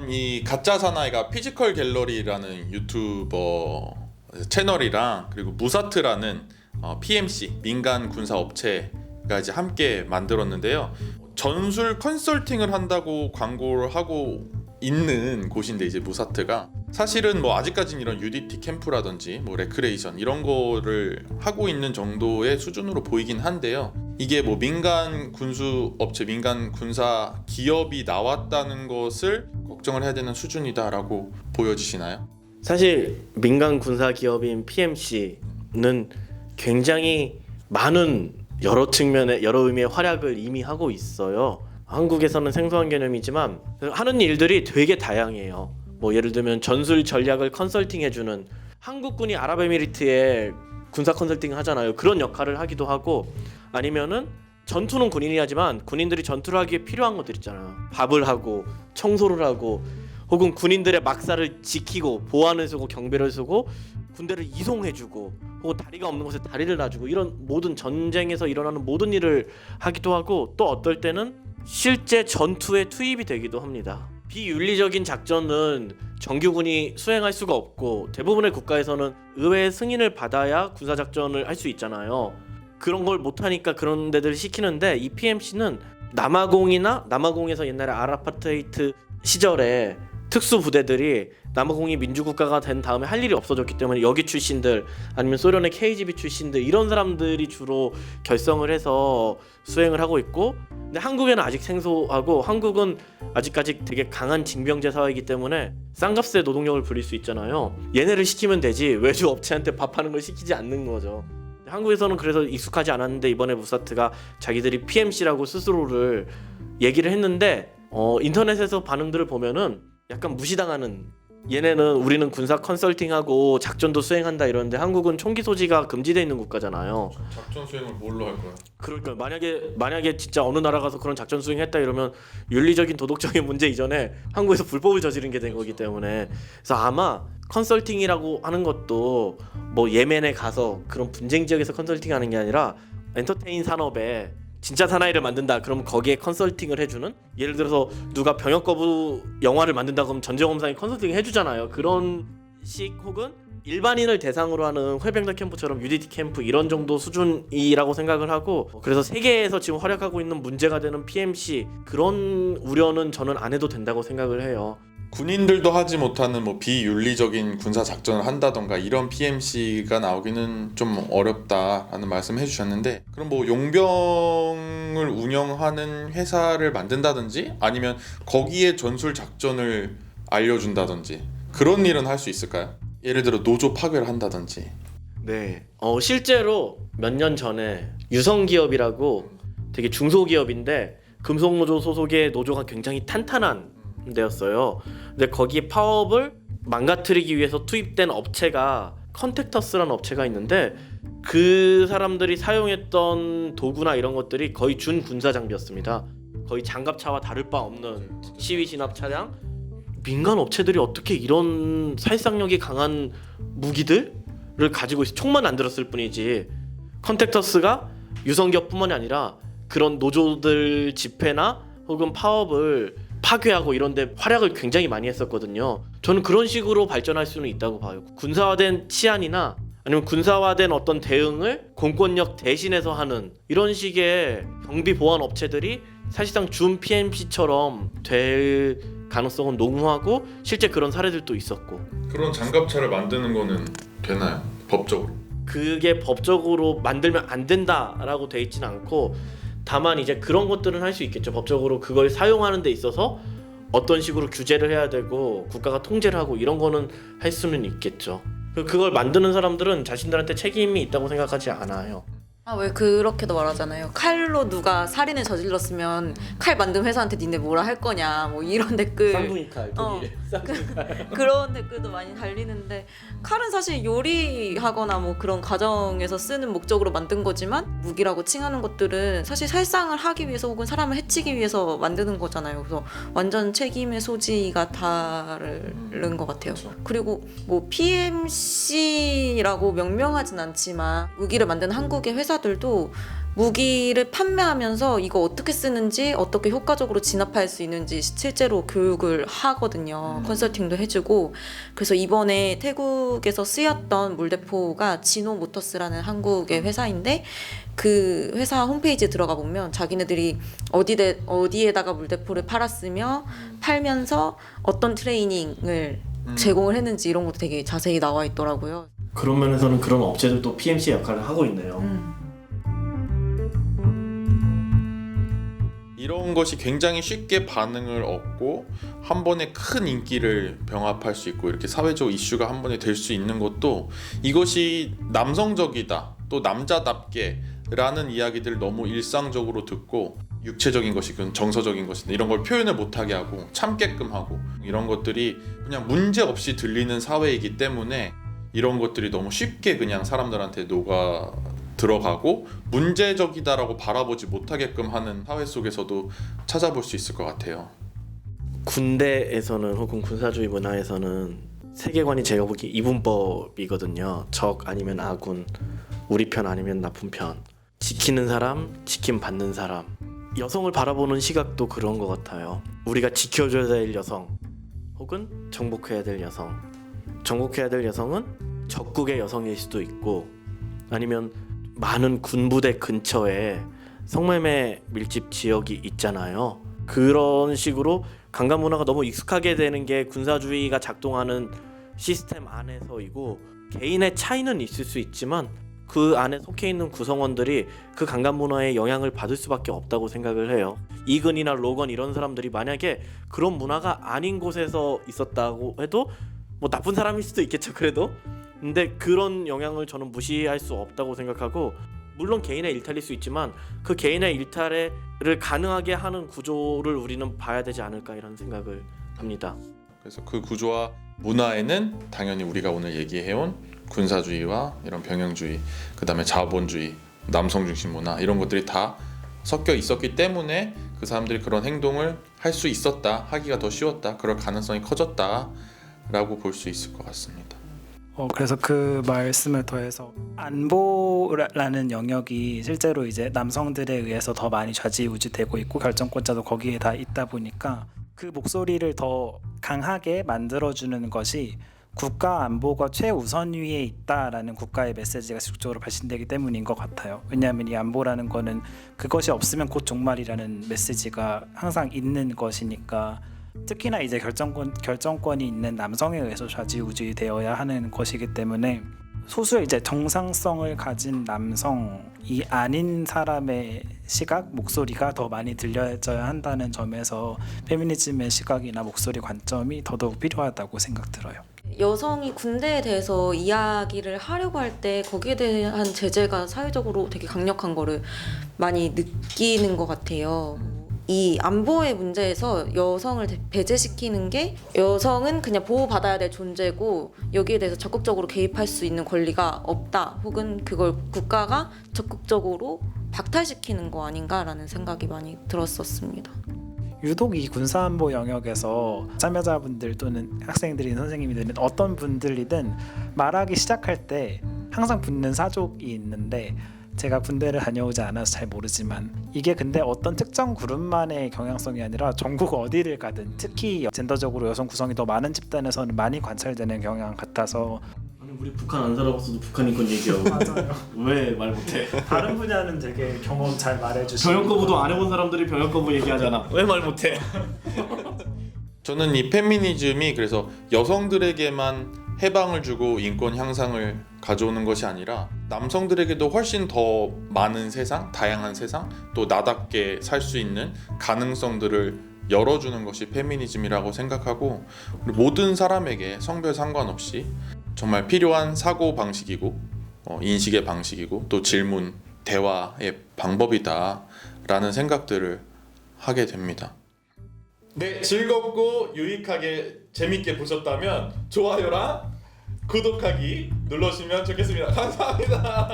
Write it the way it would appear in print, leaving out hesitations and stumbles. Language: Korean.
이 가짜 사나이가 피지컬 갤러리라는 유튜버 채널이랑 그리고 무사트라는 PMC 민간 군사 업체가 이제 함께 만들었는데요. 전술 컨설팅을 한다고 광고를 하고 있는 곳인데 이제 무사트가 사실은 뭐 아직까지는 이런 UDT 캠프라든지 뭐 레크레이션 이런 거를 하고 있는 정도의 수준으로 보이긴 한데요. 이게 뭐 민간 군수 업체, 민간 군사 기업이 나왔다는 것을 걱정을 해야 되는 수준이다라고 보여지시나요? 사실 민간 군사 기업인 PMC는 굉장히 많은 여러 측면의 여러 의미의 활약을 이미 하고 있어요. 한국에서는 생소한 개념이지만 하는 일들이 되게 다양해요. 뭐 예를 들면 전술 전략을 컨설팅해주는, 한국군이 아랍에미리트에 군사 컨설팅 하잖아요. 그런 역할을 하기도 하고, 아니면은 전투는 군인이 하지만 군인들이 전투를 하기에 필요한 것들 있잖아요. 밥을 하고 청소를 하고, 혹은 군인들의 막사를 지키고 보안을 쓰고 경비를 쓰고 군대를 이송해주고, 혹은 다리가 없는 곳에 다리를 놔주고, 이런 모든 전쟁에서 일어나는 모든 일을 하기도 하고, 또 어떨 때는 실제 전투에 투입이 되기도 합니다. 비윤리적인 작전은 정규군이 수행할 수가 없고, 대부분의 국가에서는 의회의 승인을 받아야 군사작전을 할 수 있잖아요. 그런 걸 못하니까 그런 데들 시키는데, 이 PMC는 남아공에서 옛날에 아파르테이트 시절에 특수부대들이 남아공이 민주국가가 된 다음에 할 일이 없어졌기 때문에 여기 출신들, 아니면 소련의 KGB 출신들, 이런 사람들이 주로 결성을 해서 수행을 하고 있고, 근데 한국에는 아직 생소하고, 한국은 아직까지 되게 강한 징병제 사회이기 때문에 쌍값의 노동력을 부릴 수 있잖아요. 얘네를 시키면 되지 외주 업체한테 밥하는 걸 시키지 않는 거죠. 한국에서는 그래서 익숙하지 않았는데, 이번에 무사트가 자기들이 PMC라고 스스로를 얘기를 했는데, 인터넷에서 반응들을 보면은 약간 무시당하는, 얘네는 우리는 군사 컨설팅하고 작전도 수행한다 이러는데 한국은 총기 소지가 금지되어 있는 국가잖아요. 작전 수행을 뭘로 할 거야? 그러니까 만약에 진짜 어느 나라 가서 그런 작전 수행했다 이러면 윤리적인 도덕적인 문제 이전에 한국에서 불법을 저지른 게 된 거기 때문에, 그래서 아마 컨설팅이라고 하는 것도 뭐 예멘에 가서 그런 분쟁 지역에서 컨설팅하는 게 아니라 엔터테인 산업에 진짜 사나이를 만든다 그러면 거기에 컨설팅을 해주는, 예를 들어서 누가 병역 거부 영화를 만든다 그러면 전쟁검사에 컨설팅 해주잖아요. 그런 식, 혹은 일반인을 대상으로 하는 회병대 캠프처럼 UDT 캠프 이런 정도 수준이라고 생각을 하고, 그래서 세계에서 지금 활약하고 있는 문제가 되는 PMC, 그런 우려는 저는 안 해도 된다고 생각을 해요. 군인들도 하지 못하는 뭐 비윤리적인 군사 작전을 한다던가 이런 PMC가 나오기는 좀 어렵다라는 말씀 해주셨는데, 그럼 뭐 용병을 운영하는 회사를 만든다든지 아니면 거기에 전술 작전을 알려준다든지 그런 일은 할 수 있을까요? 예를 들어 노조 파괴를 한다든지. 네. 실제로 몇 년 전에 유성기업이라고 되게 중소기업인데 금속노조 소속의 노조가 굉장히 탄탄한 데였어요. 근데 거기에 파업을 망가뜨리기 위해서 투입된 업체가 컨택터스라는 업체가 있는데, 그 사람들이 사용했던 도구나 이런 것들이 거의 준군사 장비였습니다. 거의 장갑차와 다를 바 없는 시위 진압 차량. 민간 업체들이 어떻게 이런 살상력이 강한 무기들을 가지고 있어? 총만 안 들었을 뿐이지. 컨택터스가 유성기업뿐만이 아니라 그런 노조들 집회나 혹은 파업을 파괴하고 이런데 활약을 굉장히 많이 했었거든요. 저는 그런 식으로 발전할 수는 있다고 봐요. 군사화된 치안이나 아니면 군사화된 어떤 대응을 공권력 대신해서 하는 이런 식의 경비 보안 업체들이 사실상 준 PMC처럼 될 가능성은 농후하고, 실제 그런 사례들도 있었고. 그런 장갑차를 만드는 거는 되나요? 법적으로? 그게 법적으로 만들면 안 된다라고 돼 있지는 않고, 다만 이제 그런 것들은 할 수 있겠죠. 법적으로 그걸 사용하는 데 있어서 어떤 식으로 규제를 해야 되고 국가가 통제를 하고 이런 거는 할 수는 있겠죠. 그걸 만드는 사람들은 자신들한테 책임이 있다고 생각하지 않아요. 왜 그렇게도 말하잖아요. 칼로 누가 살인을 저질렀으면 칼 만든 회사한테 니네 뭐라 할 거냐, 뭐 이런 댓글. 쌍둥이 칼, 쌍둥이 칼. 그런 댓글도 많이 달리는데, 칼은 사실 요리하거나 뭐 그런 가정에서 쓰는 목적으로 만든 거지만, 무기라고 칭하는 것들은 사실 살상을 하기 위해서 혹은 사람을 해치기 위해서 만드는 거잖아요. 그래서 완전 책임의 소지가 다른 것 같아요. 그리고 뭐 PMC라고 명명하진 않지만 무기를 만드는 한국의 회사들도 무기를 판매하면서 이거 어떻게 쓰는지 어떻게 효과적으로 진압할 수 있는지 실제로 교육을 하거든요. 컨설팅도 해주고. 그래서 이번에 태국에서 쓰였던 물대포가 지노 모터스라는 한국의 회사인데 그 회사 홈페이지에 들어가 보면 자기네들이 어디에다가 물대포를 팔았으며 팔면서 어떤 트레이닝을 제공을 했는지 이런 것도 되게 자세히 나와 있더라고요. 그런 면에서는 그런 업체들도 PMC 역할을 하고 있네요. 이런 것이 굉장히 쉽게 반응을 얻고 한 번에 큰 인기를 병합할 수 있고 이렇게 사회적 이슈가 한 번에 될 수 있는 것도 이것이 남성적이다 또 남자답게 라는 이야기들을 너무 일상적으로 듣고 육체적인 것이든 정서적인 것이든 이런 걸 표현을 못하게 하고 참게끔 하고 이런 것들이 그냥 문제 없이 들리는 사회이기 때문에 이런 것들이 너무 쉽게 그냥 사람들한테 녹아 들어가고 문제적이다라고 바라보지 못하게끔 하는 사회 속에서도 찾아볼 수 있을 것 같아요. 군대에서는 혹은 군사주의 문화에서는 세계관이 제가 보기 이분법이거든요. 적 아니면 아군, 우리 편 아니면 나쁜 편, 지키는 사람, 지킴 받는 사람. 여성을 바라보는 시각도 그런 것 같아요. 우리가 지켜줘야 될 여성 혹은 정복해야 될 여성. 정복해야 될 여성은 적국의 여성일 수도 있고 아니면 많은 군부대 근처에 성매매 밀집 지역이 있잖아요. 그런 식으로 강간 문화가 너무 익숙하게 되는 게 군사주의가 작동하는 시스템 안에서이고 개인의 차이는 있을 수 있지만 그 안에 속해 있는 구성원들이 그 강간 문화의 영향을 받을 수밖에 없다고 생각을 해요. 이근이나 로건 이런 사람들이 만약에 그런 문화가 아닌 곳에서 있었다고 해도 뭐 나쁜 사람일 수도 있겠죠. 그래도 근데 그런 영향을 저는 무시할 수 없다고 생각하고 물론 개인의 일탈일 수 있지만 그 개인의 일탈을 가능하게 하는 구조를 우리는 봐야 되지 않을까 이런 생각을 합니다. 그래서 그 구조와 문화에는 당연히 우리가 오늘 얘기해온 군사주의와 이런 병영주의, 그 다음에 자본주의, 남성중심 문화 이런 것들이 다 섞여 있었기 때문에 그 사람들이 그런 행동을 할 수 있었다, 하기가 더 쉬웠다, 그럴 가능성이 커졌다라고 볼 수 있을 것 같습니다. 그래서 그 말씀을 더해서 안보라는 영역이 실제로 이제 남성들에 의해서 더 많이 좌지우지되고 있고 결정권자도 거기에 다 있다 보니까 그 목소리를 더 강하게 만들어주는 것이 국가 안보가 최우선위에 있다라는 국가의 메시지가 지속적으로 발신되기 때문인 것 같아요. 왜냐하면 이 안보라는 거는 그것이 없으면 곧 종말이라는 메시지가 항상 있는 것이니까 특히나 이제 결정권이 있는 남성에 의해서 좌지우지되어야 하는 것이기 때문에 소수의 이제 정상성을 가진 남성이 아닌 사람의 시각, 목소리가 더 많이 들려져야 한다는 점에서 페미니즘의 시각이나 목소리 관점이 더더욱 필요하다고 생각 들어요. 여성이 군대에 대해서 이야기를 하려고 할 때 거기에 대한 제재가 사회적으로 되게 강력한 거를 많이 느끼는 것 같아요. 이 안보의 문제에서 여성을 배제시키는 게 여성은 그냥 보호받아야 될 존재고 여기에 대해서 적극적으로 개입할 수 있는 권리가 없다 혹은 그걸 국가가 적극적으로 박탈시키는 거 아닌가라는 생각이 많이 들었었습니다. 유독 이 군사안보 영역에서 참여자분들 또는 학생들이든 선생님이든 어떤 분들이든 말하기 시작할 때 항상 붙는 사족이 있는데 제가 군대를 다녀오지 않아서 잘 모르지만 이게 근데 어떤 특정 그룹만의 경향성이 아니라 전국 어디를 가든 특히 젠더적으로 여성 구성이 더 많은 집단에서는 많이 관찰되는 경향 같아서 아니 우리 북한 안 살아봤어도 북한 인권 얘기하고 맞아요. 왜 말 못해? 다른 분야는 되게 경험 잘 말해주시고 병역 거부도 안 해본 사람들이 병역 거부 얘기하잖아. 왜 말 못해? 저는 이 페미니즘이 그래서 여성들에게만 해방을 주고 인권 향상을 가져오는 것이 아니라 남성들에게도 훨씬 더 많은 세상, 다양한 세상, 또 나답게 살 수 있는 가능성들을 열어주는 것이 페미니즘이라고 생각하고 모든 사람에게 성별 상관없이 정말 필요한 사고 방식이고 인식의 방식이고 또 질문, 대화의 방법이다라는 생각들을 하게 됩니다. 네, 즐겁고 유익하게 재밌게 보셨다면 좋아요랑 구독하기 눌러주시면 좋겠습니다. 감사합니다.